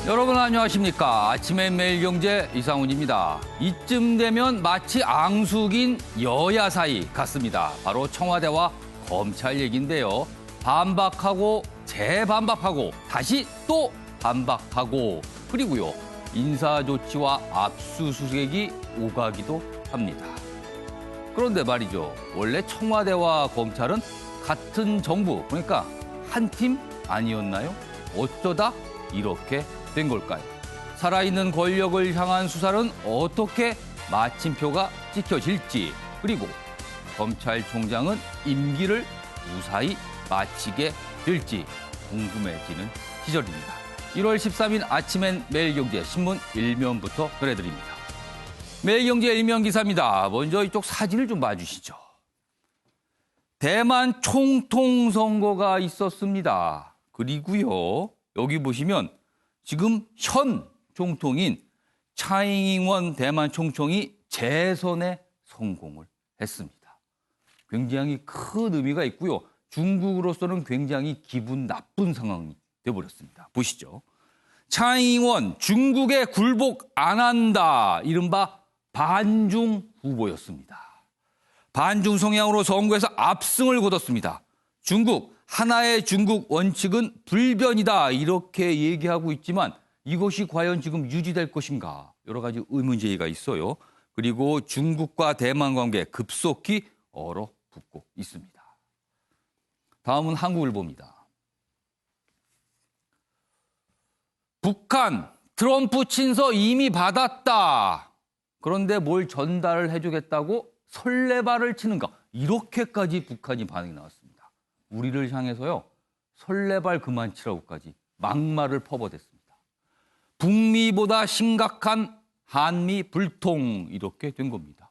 여러분 안녕하십니까. 아침엔 매일경제 이상훈입니다. 이쯤 되면 마치 앙숙인 여야 사이 같습니다. 바로 청와대와 검찰 얘기인데요. 반박하고 재반박하고 다시 또 반박하고 그리고요. 인사조치와 압수수색이 오가기도 합니다. 그런데 말이죠. 원래 청와대와 검찰은 같은 정부, 그러니까 한 팀 아니었나요? 어쩌다 이렇게 된 걸까요? 살아있는 권력을 향한 수사는 어떻게 마침표가 찍혀질지, 그리고 검찰총장은 임기를 무사히 마치게 될지 궁금해지는 시절입니다. 1월 13일 아침엔 매일경제 신문 1면부터 전해드립니다. 매일경제 1면 기사입니다. 먼저 이쪽 사진을 좀 봐주시죠. 대만 총통 선거가 있었습니다. 그리고요, 여기 보시면 지금 현 총통인 차잉잉원 대만 총통이 재선에 성공을 했습니다. 굉장히 큰 의미가 있고요. 중국으로서는 굉장히 기분 나쁜 상황이 되어버렸습니다. 보시죠. 차잉잉원 중국에 굴복 안 한다. 이른바 반중 후보였습니다. 반중 성향으로 선거에서 압승을 거뒀습니다. 중국, 하나의 중국 원칙은 불변이다. 이렇게 얘기하고 있지만 이것이 과연 지금 유지될 것인가? 여러 가지 의문 제기가 있어요. 그리고 중국과 대만 관계 급속히 얼어붙고 있습니다. 다음은 한국일보입니다. 북한, 트럼프 친서 이미 받았다. 그런데 뭘 전달을 해주겠다고 설레발을 치는가? 이렇게까지 북한이 반응이 나왔습니다. 우리를 향해서요, 설레발 그만 치라고까지 막말을 퍼버댔습니다. 북미보다 심각한 한미 불통, 이렇게 된 겁니다.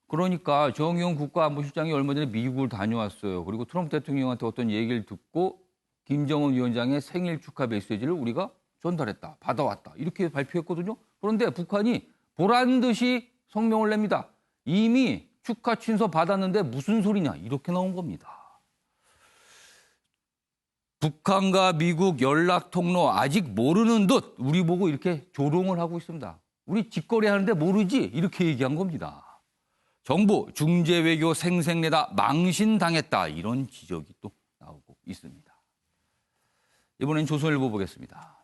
그러니까 정의용 국가안보실장이 얼마 전에 미국을 다녀왔어요. 그리고 트럼프 대통령한테 어떤 얘기를 듣고 김정은 위원장의 생일 축하 메시지를 우리가 전달했다, 받아왔다, 이렇게 발표했거든요. 그런데 북한이 보란 듯이 성명을 냅니다. 이미 축하 친서 받았는데 무슨 소리냐, 이렇게 나온 겁니다. 북한과 미국 연락 통로 아직 모르는 듯 우리 보고 이렇게 조롱을 하고 있습니다. 우리 직거래하는데 모르지? 이렇게 얘기한 겁니다. 정부 중재 외교 생색내다 망신당했다. 이런 지적이 또 나오고 있습니다. 이번엔 조선일보 보겠습니다.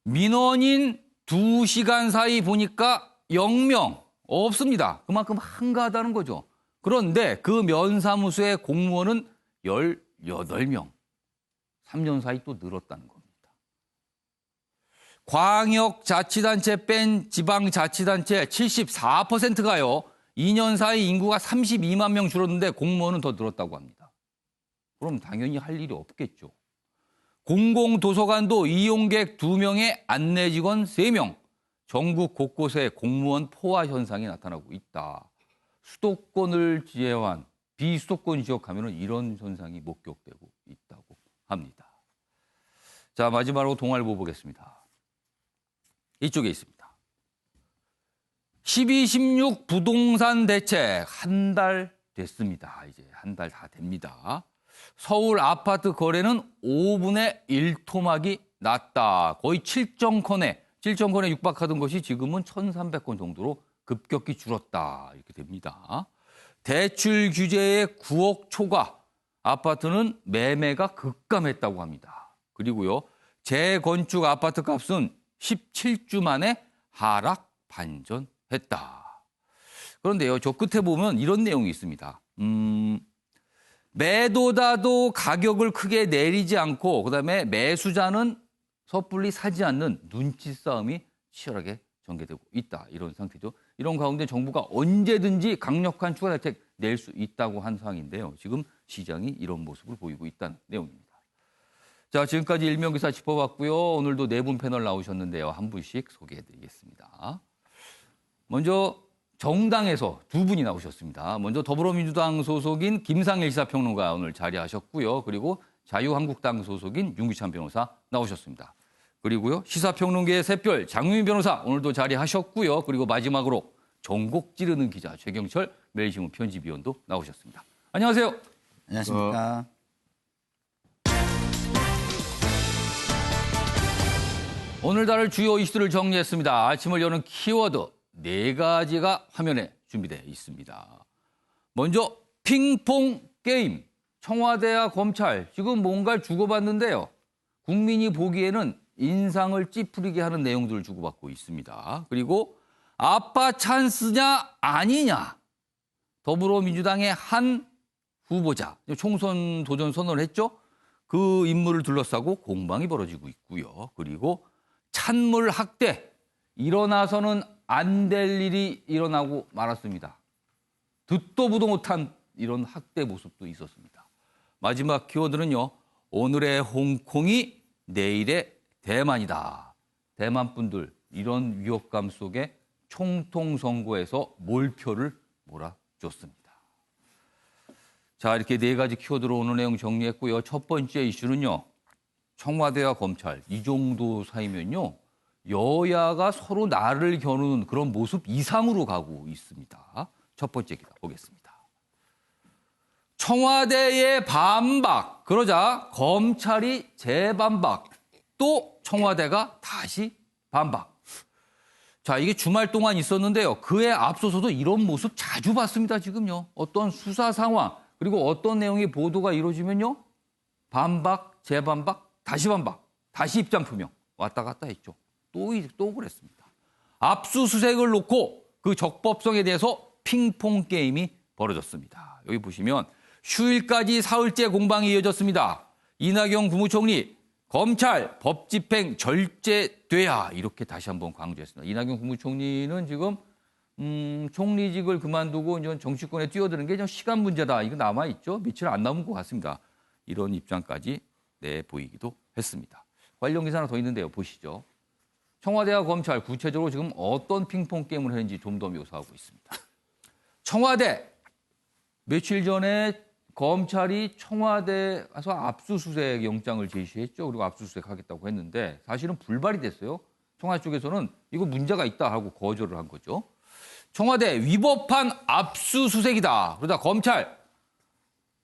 민원인 2시간 사이 보니까 0명 없습니다. 그만큼 한가하다는 거죠. 그런데 그 면사무소의 공무원은 18명. 3년 사이 또 늘었다는 겁니다. 광역자치단체 뺀 지방자치단체 74%가요. 2년 사이 인구가 32만 명 줄었는데 공무원은 더 늘었다고 합니다. 그럼 당연히 할 일이 없겠죠. 공공도서관도 이용객 2명에 안내직원 3명. 전국 곳곳에 공무원 포화 현상이 나타나고 있다. 수도권을 제외한 비수도권 지역 가면은 이런 현상이 목격되고 있다고 합니다. 자, 마지막으로 동아일보 보겠습니다. 이쪽에 있습니다. 12.16 부동산 대책 한 달 됐습니다. 이제 한 달 다 됩니다. 서울 아파트 거래는 5분의 1 토막이 났다. 거의 7정권에 육박하던 것이 지금은 1,300건 정도로 급격히 줄었다. 이렇게 됩니다. 대출 규제의 9억 초과, 아파트는 매매가 급감했다고 합니다. 그리고요, 재건축 아파트 값은 17주 만에 하락 반전했다. 그런데요, 저 끝에 보면 이런 내용이 있습니다. 매도자도 가격을 크게 내리지 않고 그다음에 매수자는 섣불리 사지 않는 눈치 싸움이 치열하게 전개되고 있다. 이런 상태죠. 이런 가운데 정부가 언제든지 강력한 추가 대책 낼 수 있다고 한 상황인데요. 지금 시장이 이런 모습을 보이고 있다는 내용입니다. 자, 지금까지 일면기사 짚어봤고요. 오늘도 네 분 패널 나오셨는데요. 한 분씩 소개해드리겠습니다. 먼저 정당에서 두 분이 나오셨습니다. 먼저 더불어민주당 소속인 김상일 시사평론가 오늘 자리하셨고요. 그리고 자유한국당 소속인 윤기찬 변호사 나오셨습니다. 그리고요, 시사평론계의 샛별 장유민 변호사 오늘도 자리하셨고요. 그리고 마지막으로 전곡 찌르는 기자 최경철 매일신문 편집위원도 나오셨습니다. 안녕하세요. 안녕하십니까. 오늘 다룰 주요 이슈들을 정리했습니다. 아침을 여는 키워드 4가지가 화면에 준비되어 있습니다. 먼저 핑퐁 게임. 청와대와 검찰 지금 뭔가를 주고받는데요. 국민이 보기에는 인상을 찌푸리게 하는 내용들을 주고받고 있습니다. 그리고 아빠 찬스냐 아니냐. 더불어민주당의 한 후보자 총선 도전 선언을 했죠. 그 인물을 둘러싸고 공방이 벌어지고 있고요. 그리고 찬물 학대 일어나서는 안 될 일이 일어나고 말았습니다. 듣도 보도 못한 이런 학대 모습도 있었습니다. 마지막 키워드는요. 오늘의 홍콩이 내일의 대만이다. 대만 분들 이런 위협감 속에 총통 선거에서 몰표를 몰아줬습니다. 자, 이렇게 4가지 키워드로 오늘 내용 정리했고요. 첫 번째 이슈는요. 청와대와 검찰 이 정도 사이면요. 여야가 서로 나를 겨누는 그런 모습 이상으로 가고 있습니다. 첫 번째 기사 보겠습니다. 청와대의 반박. 그러자 검찰이 재반박. 또 청와대가 다시 반박. 자, 이게 주말 동안 있었는데요. 그에 앞서서도 이런 모습 자주 봤습니다, 지금요. 어떤 수사 상황, 그리고 어떤 내용의 보도가 이루어지면요. 반박, 재반박, 다시 반박, 다시 입장 표명. 왔다 갔다 했죠. 또 그랬습니다. 압수수색을 놓고 그 적법성에 대해서 핑퐁 게임이 벌어졌습니다. 여기 보시면 휴일까지 사흘째 공방이 이어졌습니다. 이낙연 국무총리, 검찰 법 집행 절제돼야 이렇게 다시 한번 강조했습니다. 이낙연 국무총리는 지금 총리직을 그만두고 이제 정치권에 뛰어드는 게 시간 문제다. 이거 남아있죠. 며칠 안 남은 것 같습니다. 이런 입장까지 내보이기도 했습니다. 관련 기사 하나 더 있는데요. 보시죠. 청와대와 검찰 구체적으로 지금 어떤 핑퐁 게임을 했는지 좀 더 묘사하고 있습니다. 청와대 며칠 전에 검찰이 청와대 가서 압수수색 영장을 제시했죠. 그리고 압수수색하겠다고 했는데 사실은 불발이 됐어요. 청와대 쪽에서는 이거 문제가 있다 하고 거절을 한 거죠. 청와대 위법한 압수수색이다. 그러다 검찰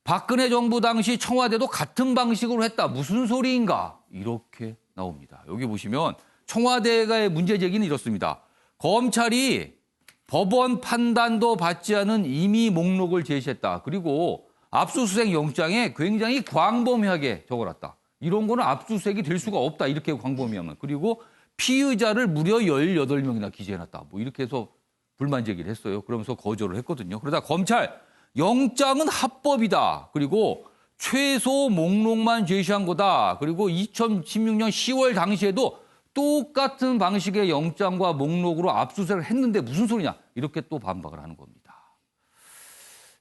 박근혜 정부 당시 청와대도 같은 방식으로 했다. 무슨 소리인가? 이렇게 나옵니다. 여기 보시면 청와대의 문제 제기는 이렇습니다. 검찰이 법원 판단도 받지 않은 임의 목록을 제시했다. 그리고 압수수색 영장에 굉장히 광범위하게 적어놨다. 이런 거는 압수수색이 될 수가 없다. 이렇게 광범위하면. 그리고 피의자를 무려 18명이나 기재해놨다. 뭐 이렇게 해서 불만 제기를 했어요. 그러면서 거절을 했거든요. 그러다 검찰 영장은 합법이다. 그리고 최소 목록만 제시한 거다. 그리고 2016년 10월 당시에도 똑같은 방식의 영장과 목록으로 압수수색을 했는데 무슨 소리냐. 이렇게 또 반박을 하는 겁니다.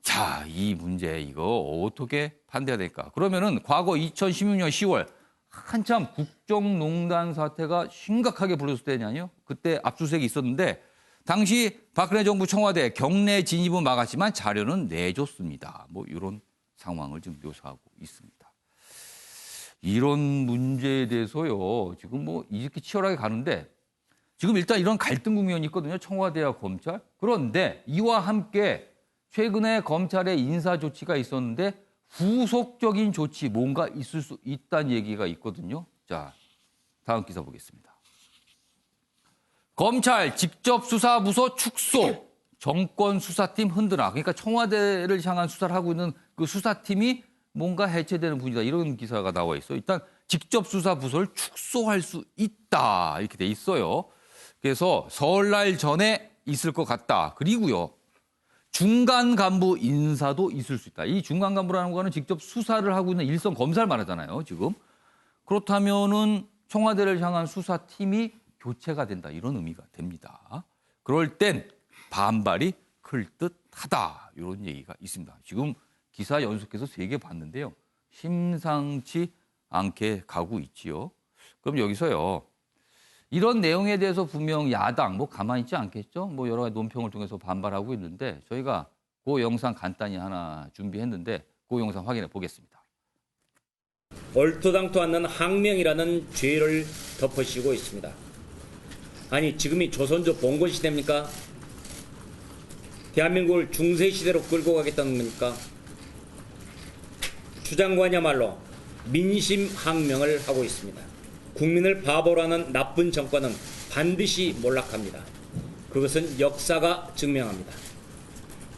자, 이 문제 이거 어떻게 판단해야 될까? 그러면은 과거 2016년 10월 한참 국정농단 사태가 심각하게 불었을 때냐요. 그때 압수수색이 있었는데 당시 박근혜 정부 청와대 경내 진입은 막았지만 자료는 내줬습니다. 뭐 이런 상황을 지금 묘사하고 있습니다. 이런 문제에 대해서요. 지금 뭐 이렇게 치열하게 가는데 지금 일단 이런 갈등 국면이 있거든요. 청와대와 검찰. 그런데 이와 함께 최근에 검찰의 인사 조치가 있었는데 후속적인 조치 뭔가 있을 수 있다는 얘기가 있거든요. 자, 다음 기사 보겠습니다. 검찰 직접수사부서 축소, 정권 수사팀 흔들어. 그러니까 청와대를 향한 수사를 하고 있는 그 수사팀이 뭔가 해체되는 분위기다. 이런 기사가 나와 있어요. 일단 직접수사부서를 축소할 수 있다. 이렇게 돼 있어요. 그래서 설날 전에 있을 것 같다. 그리고요. 중간 간부 인사도 있을 수 있다. 이 중간 간부라는 거는 직접 수사를 하고 있는 일선 검사를 말하잖아요, 지금. 그렇다면은 청와대를 향한 수사팀이 교체가 된다. 이런 의미가 됩니다. 그럴 땐 반발이 클 듯하다. 이런 얘기가 있습니다. 지금 기사 연속해서 3개 봤는데요. 심상치 않게 가고 있지요. 그럼 여기서요. 이런 내용에 대해서 분명 야당 뭐 가만히 있지 않겠죠? 뭐 여러 가지 논평을 통해서 반발하고 있는데 저희가 그 영상 간단히 하나 준비했는데 그 영상 확인해 보겠습니다. 얼토당토 않는 항명이라는 죄를 덮으시고 있습니다. 아니 지금이 조선조 봉건 시대입니까? 대한민국을 중세 시대로 끌고 가겠다는 겁니까? 추 장관이야말로 민심 항명을 하고 있습니다. 국민을 바보로 하는 나쁜 정권은 반드시 몰락합니다. 그것은 역사가 증명합니다.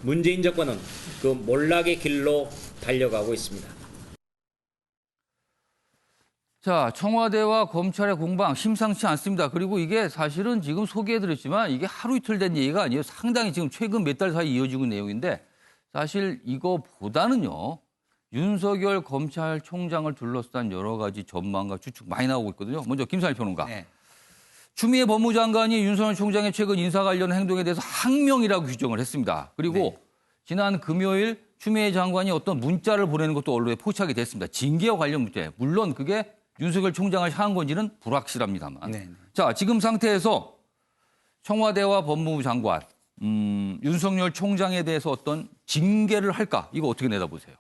문재인 정권은 그 몰락의 길로 달려가고 있습니다. 자, 청와대와 검찰의 공방 심상치 않습니다. 그리고 이게 사실은 지금 소개해드렸지만 이게 하루 이틀 된 얘기가 아니에요. 상당히 지금 최근 몇 달 사이 이어지고 있는 내용인데 사실 이거보다는요. 윤석열 검찰총장을 둘러싼 여러 가지 전망과 추측 많이 나오고 있거든요. 먼저 김상일 평론가. 네. 추미애 법무장관이 윤석열 총장의 최근 인사 관련 행동에 대해서 항명이라고 규정을 했습니다. 그리고 네. 지난 금요일 추미애 장관이 어떤 문자를 보내는 것도 언론에 포착이 됐습니다. 징계와 관련 문제. 물론 그게 윤석열 총장을 향한 건지는 불확실합니다만. 네. 자, 지금 상태에서 청와대와 법무부 장관, 윤석열 총장에 대해서 어떤 징계를 할까? 이거 어떻게 내다보세요?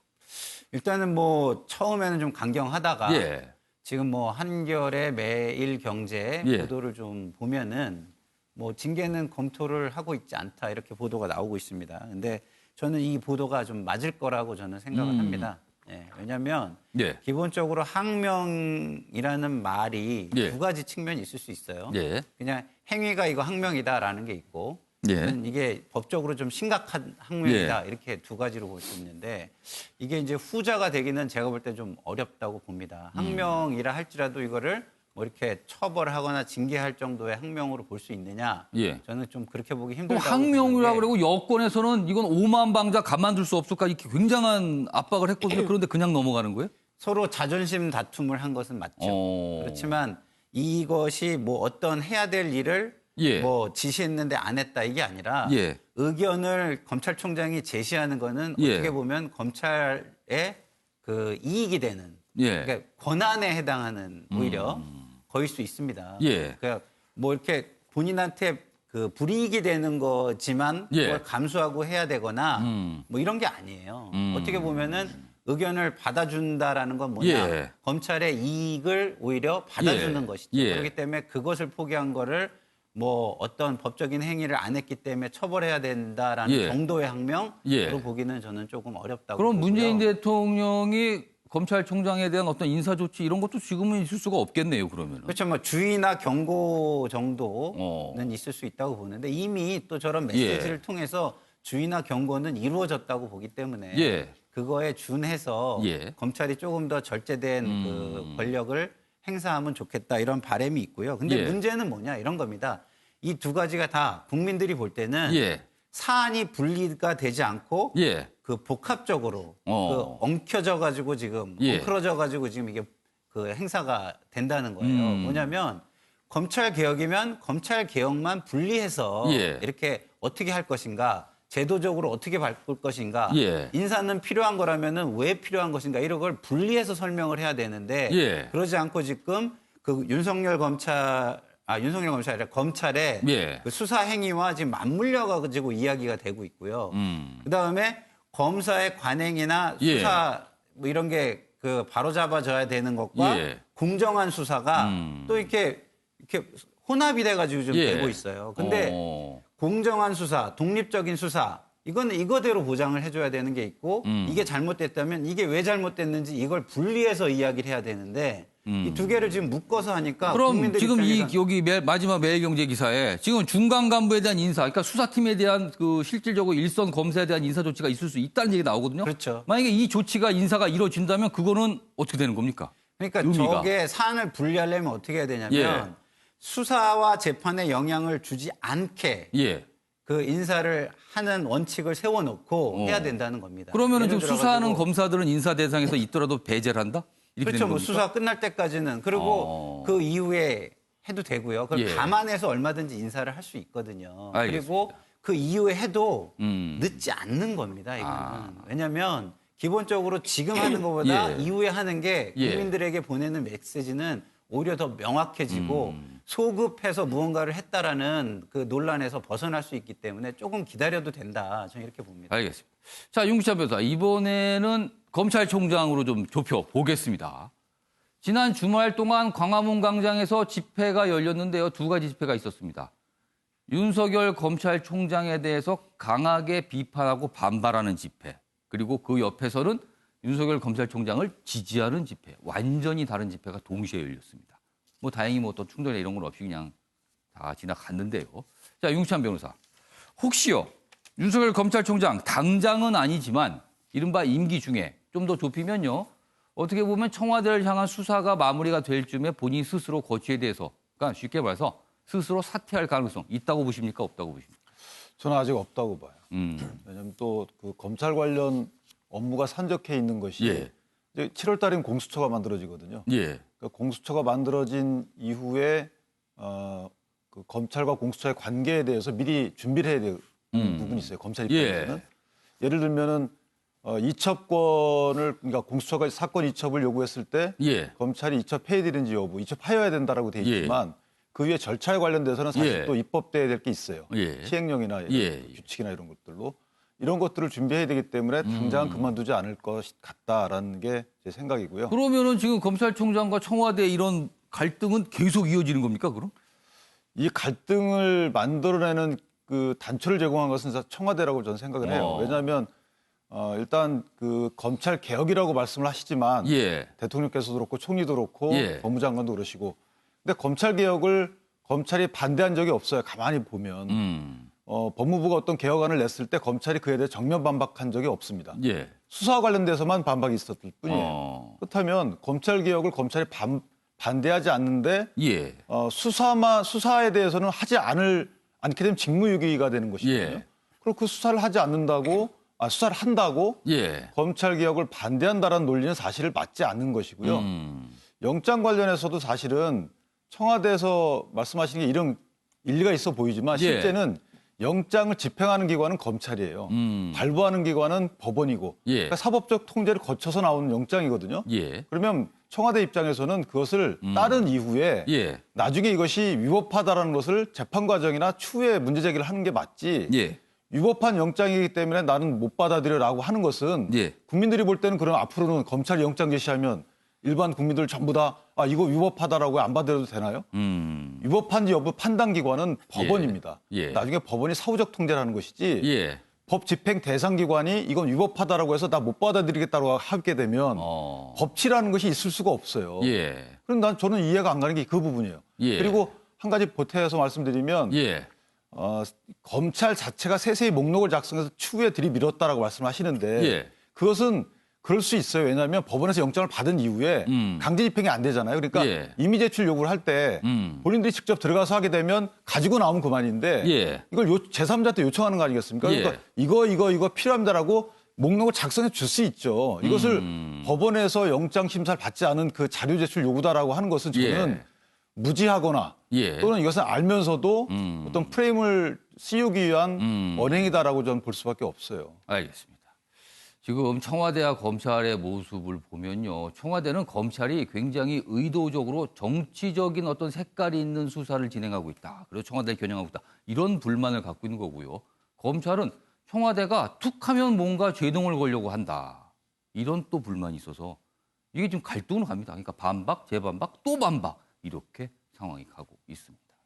일단은 뭐 처음에는 좀 강경하다가 예. 지금 뭐 한겨레 매일 경제 예. 보도를 좀 보면은 뭐 징계는 검토를 하고 있지 않다 이렇게 보도가 나오고 있습니다. 근데 저는 이 보도가 좀 맞을 거라고 저는 생각을 합니다. 예, 왜냐하면 예. 기본적으로 항명이라는 말이 예. 두 가지 측면이 있을 수 있어요. 예. 그냥 행위가 이거 항명이다라는 게 있고 예. 저는 이게 법적으로 좀 심각한 항명이다 이렇게 두 가지로 볼 수 있는데 이게 이제 후자가 되기는 제가 볼 때 좀 어렵다고 봅니다. 항명이라 할지라도 이거를 뭐 이렇게 처벌하거나 징계할 정도의 항명으로 볼 수 있느냐? 예. 저는 좀 그렇게 보기 그럼 힘들다고 항명이라고 보는데 그러고 여권에서는 이건 오만방자 가만둘 수 없을까 이렇게 굉장한 압박을 했거든요. 그런데 그냥 넘어가는 거예요? 서로 자존심 다툼을 한 것은 맞죠. 그렇지만 이것이 뭐 어떤 해야 될 일을 예. 뭐 지시했는데 안 했다 이게 아니라 예. 의견을 검찰총장이 제시하는 거는 예. 어떻게 보면 검찰의 그 이익이 되는 예. 그러니까 권한에 해당하는 오히려 거일 수 있습니다. 예. 그러니까 뭐 이렇게 본인한테 그 불이익이 되는 거지만 예. 그걸 감수하고 해야 되거나 뭐 이런 게 아니에요. 어떻게 보면은 의견을 받아준다라는 건 뭐냐? 예. 검찰의 이익을 오히려 받아주는 예. 것이죠. 예. 그렇기 때문에 그것을 포기한 거를 뭐 어떤 법적인 행위를 안 했기 때문에 처벌해야 된다라는 예. 정도의 항명으로 예. 보기는 저는 조금 어렵다고 그럼 보고요. 문재인 대통령이 검찰총장에 대한 어떤 인사조치 이런 것도 지금은 있을 수가 없겠네요, 그러면은. 그렇죠. 뭐 주의나 경고 정도는 어. 있을 수 있다고 보는데 이미 또 저런 메시지를 통해서 주의나 경고는 이루어졌다고 보기 때문에 예. 그거에 준해서 예. 검찰이 조금 더 절제된 그 권력을 행사하면 좋겠다 이런 바람이 있고요. 근데 예. 문제는 뭐냐 이런 겁니다. 이 두 가지가 다 국민들이 볼 때는 예. 사안이 분리가 되지 않고 예. 그 복합적으로 어. 그 엉켜져 가지고 지금 예. 엉클어져 가지고 지금 이게 그 행사가 된다는 거예요. 뭐냐면 검찰 개혁이면 검찰 개혁만 분리해서 예. 이렇게 어떻게 할 것인가, 제도적으로 어떻게 바꿀 것인가, 예. 인사는 필요한 거라면은 왜 필요한 것인가 이런 걸 분리해서 설명을 해야 되는데 예. 그러지 않고 지금 그 윤석열 검찰이 아니라 검찰의 예. 그 수사 행위와 지금 맞물려 가지고 이야기가 되고 있고요. 그다음에 검사의 관행이나 예. 수사 뭐 이런 게 그 바로잡아져야 되는 것과 예. 공정한 수사가 또 이렇게 혼합이 돼 가지고 좀 예. 되고 있어요. 근데 어. 공정한 수사, 독립적인 수사 이거는 이거대로 보장을 해줘야 되는 게 있고 이게 잘못됐다면 이게 왜 잘못됐는지 이걸 분리해서 이야기를 해야 되는데 이 두 개를 지금 묶어서 하니까 그럼 국민들 지금 입장에서 여기 마지막 매일경제 기사에 지금 중간 간부에 대한 인사, 그러니까 수사팀에 대한 그 실질적으로 일선 검사에 대한 인사 조치가 있을 수 있다는 얘기 나오거든요. 그렇죠. 만약에 이 조치가 인사가 이루어진다면 그거는 어떻게 되는 겁니까? 그러니까 의미가. 저게 사안을 분리하려면 어떻게 해야 되냐면 예. 수사와 재판에 영향을 주지 않게 예. 그 인사를 하는 원칙을 세워놓고 해야 된다는 겁니다. 그러면은 예를 지금 수사하는 들어가지고 검사들은 인사 대상에서 있더라도 배제를 한다? 이렇게 그렇죠. 되는 뭐 겁니까? 수사 끝날 때까지는 그리고 그 이후에 해도 되고요. 그걸 예. 감안해서 얼마든지 인사를 할 수 있거든요. 알겠습니다. 그리고 그 이후에 해도 음. 늦지 않는 겁니다. 이거는 왜냐하면 기본적으로 지금 하는 것보다 예. 이후에 하는 게 예. 국민들에게 보내는 메시지는 오히려 더 명확해지고 소급해서 무언가를 했다라는 그 논란에서 벗어날 수 있기 때문에 조금 기다려도 된다. 저는 이렇게 봅니다. 알겠습니다. 자, 윤기찬 변호사, 이번에는 검찰총장으로 좀 좁혀 보겠습니다. 지난 주말 동안 광화문 광장에서 집회가 열렸는데요. 두 가지 집회가 있었습니다. 윤석열 검찰총장에 대해서 강하게 비판하고 반발하는 집회, 그리고 그 옆에서는 윤석열 검찰총장을 지지하는 집회, 완전히 다른 집회가 동시에 열렸습니다. 뭐 다행히 뭐 또 충돌이나 이런 건 없이 그냥 다 지나갔는데요. 자, 윤찬 변호사. 혹시요, 윤석열 검찰총장 당장은 아니지만 이른바 임기 중에 좀 더 좁히면요. 어떻게 보면 청와대를 향한 수사가 마무리가 될 쯤에 본인 스스로 거취에 대해서, 그러니까 쉽게 말해서 스스로 사퇴할 가능성 있다고 보십니까? 없다고 보십니까? 저는 아직 없다고 봐요. 왜냐하면 또 그 검찰 관련 업무가 산적해 있는 것이 예. 이제 7월 달엔 공수처가 만들어지거든요. 예. 그러니까 공수처가 만들어진 이후에 그 검찰과 공수처의 관계에 대해서 미리 준비를 해야 되는 부분이 있어요. 검찰 입장에서는. 예를 들면은 이첩권을 그러니까 공수처가 사건 이첩을 요구했을 때 예. 검찰이 이첩해야 되는지 여부, 이첩하여야 된다라고 돼 있지만 그 위에 절차에 관련돼서는 사실 예. 또 입법돼야 될 게 있어요. 예. 시행령이나 예. 규칙이나 이런 것들로 이런 것들을 준비해야 되기 때문에 당장 그만두지 않을 것 같다라는 게 제 생각이고요. 그러면은 지금 검찰총장과 청와대 이런 갈등은 계속 이어지는 겁니까, 그럼? 이 갈등을 만들어내는 그 단초를 제공한 것은 청와대라고 저는 생각을 해요. 왜냐하면 일단 그 검찰 개혁이라고 말씀을 하시지만 예. 대통령께서도 그렇고 총리도 그렇고 예. 법무장관도 그러시고 근데 검찰 개혁을 검찰이 반대한 적이 없어요. 가만히 보면 법무부가 어떤 개혁안을 냈을 때 검찰이 그에 대해 정면 반박한 적이 없습니다. 예. 수사와 관련돼서만 반박이 있었을 뿐이에요. 그렇다면 검찰 개혁을 검찰이 반대하지 않는데 예. 수사에 대해서는 하지 않게 되면 직무유기가 되는 것이거든요. 예. 그리고 그 수사를 하지 않는다고 수사를 한다고 예. 검찰 개혁을 반대한다라는 논리는 사실 맞지 않는 것이고요. 영장 관련해서도 사실은 청와대에서 말씀하시는 게 이런 일리가 있어 보이지만 예. 실제는 영장을 집행하는 기관은 검찰이에요. 발부하는 기관은 법원이고 예. 그러니까 사법적 통제를 거쳐서 나오는 영장이거든요. 예. 그러면 청와대 입장에서는 그것을 따른 이후에 예. 나중에 이것이 위법하다라는 것을 재판 과정이나 추후에 문제 제기를 하는 게 맞지. 예. 위법한 영장이기 때문에 나는 못 받아들여라고 하는 것은 예. 국민들이 볼 때는 그럼 앞으로는 검찰이 영장 제시하면 일반 국민들 전부 다 이거 위법하다라고 안 받아들여도 되나요? 위법한지 여부 판단 기관은 법원입니다. 예. 나중에 법원이 사후적 통제를 하는 것이지 예. 법 집행 대상 기관이 이건 위법하다라고 해서 나 못 받아들이겠다고 하게 되면 법치라는 것이 있을 수가 없어요. 예. 그럼 저는 이해가 안 가는 게 그 부분이에요. 예. 그리고 한 가지 보태서 말씀드리면 예. 검찰 자체가 세세히 목록을 작성해서 추후에 들이밀었다라고 말씀하시는데 예. 그것은 그럴 수 있어요. 왜냐하면 법원에서 영장을 받은 이후에 강제 집행이 안 되잖아요. 그러니까 예. 임의 제출 요구를 할 때 본인들이 직접 들어가서 하게 되면 가지고 나오면 그만인데 예. 이걸 제3자한테 요청하는 거 아니겠습니까? 예. 그러니까 이거 필요합니다라고 목록을 작성해 줄 수 있죠. 이것을 법원에서 영장 심사를 받지 않은 그 자료 제출 요구다라고 하는 것은 저는 무지하거나 예. 또는 이것은 알면서도 어떤 프레임을 씌우기 위한 언행이다라고 저는 볼 수밖에 없어요. 알겠습니다. 지금 청와대와 검찰의 모습을 보면요. 청와대는 검찰이 굉장히 의도적으로 정치적인 어떤 색깔이 있는 수사를 진행하고 있다. 그리고 청와대를 겨냥하고 있다. 이런 불만을 갖고 있는 거고요. 검찰은 청와대가 툭 하면 뭔가 제동을 걸려고 한다. 이런 또 불만이 있어서 이게 지금 갈등으로 갑니다. 그러니까 반박, 재반박, 또 반박. 이렇게 상황이 가고 있습니다.